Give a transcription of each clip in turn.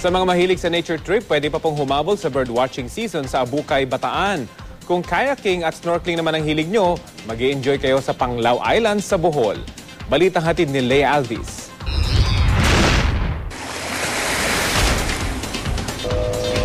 Sa mga mahilig sa nature trip, pwede pa pong humabol sa birdwatching season sa Abukay, Bataan. Kung kayaking at snorkeling naman ang hilig nyo, mag-i-enjoy kayo sa Panglao Island sa Bohol. Balitang hatid ni Leia Alvis.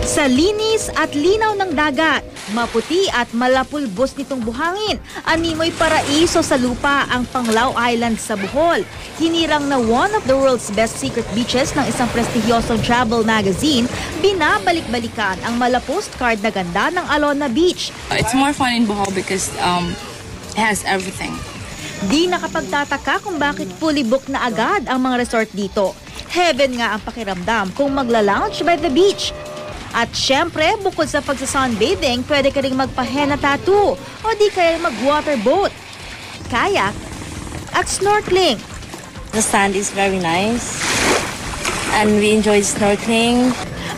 Sa linis at linaw ng dagat, maputi at malapulbos nitong buhangin, animoy paraiso sa lupa ang Panglao Island sa Bohol. Hinirang na one of the world's best secret beaches ng isang prestigyosong travel magazine, binabalik-balikan ang mala-postcard na ganda ng Alona Beach. It's more fun in Bohol because it has everything. Di nakapagtataka kung bakit fully booked na agad ang mga resort dito. Heaven nga ang pakiramdam kung magla-lounge by the beach. At syempre, bukod sa pagsa-sunbathing, pwede ka rin magpa-henna tattoo o di kaya mag-waterboat, kayak at snorkeling. The sand is very nice and we enjoy snorkeling.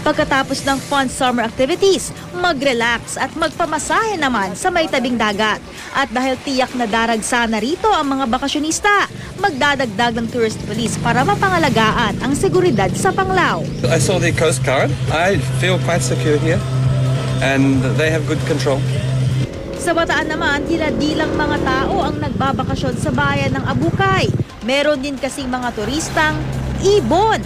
Pagkatapos ng fun summer activities, mag-relax at magpamasahe naman sa may tabing dagat. At dahil tiyak na daragsa na rito ang mga bakasyonista, magdadagdag ng tourist police para mapangalagaan ang seguridad sa Panglao. I saw the Coast Guard. I feel quite secure here and they have good control. Sa Bataan naman, tila di lang mga tao ang nagbabakasyon sa bayan ng Abukay. Meron din kasing mga turistang ibon.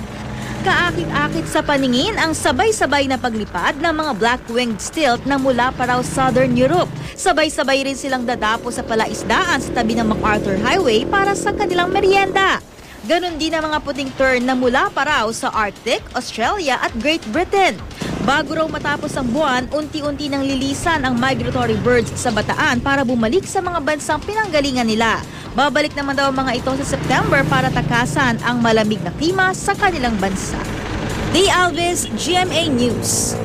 Kaakit-akit sa paningin ang sabay-sabay na paglipad ng mga black-winged stilt na mula pa raw Southern Europe. Sabay-sabay rin silang dadapo sa palaisdaan sa tabi ng MacArthur Highway para sa kanilang merienda. Ganon din ang mga puting tern na mula pa raw sa Arctic, Australia at Great Britain. Bago raw matapos ang buwan, unti-unti nang lilisan ang migratory birds sa Bataan para bumalik sa mga bansang pinanggalingan nila. Babalik naman daw ang mga ito sa September para takasan ang malamig na klima sa kanilang bansa. Leia Alvis, GMA News.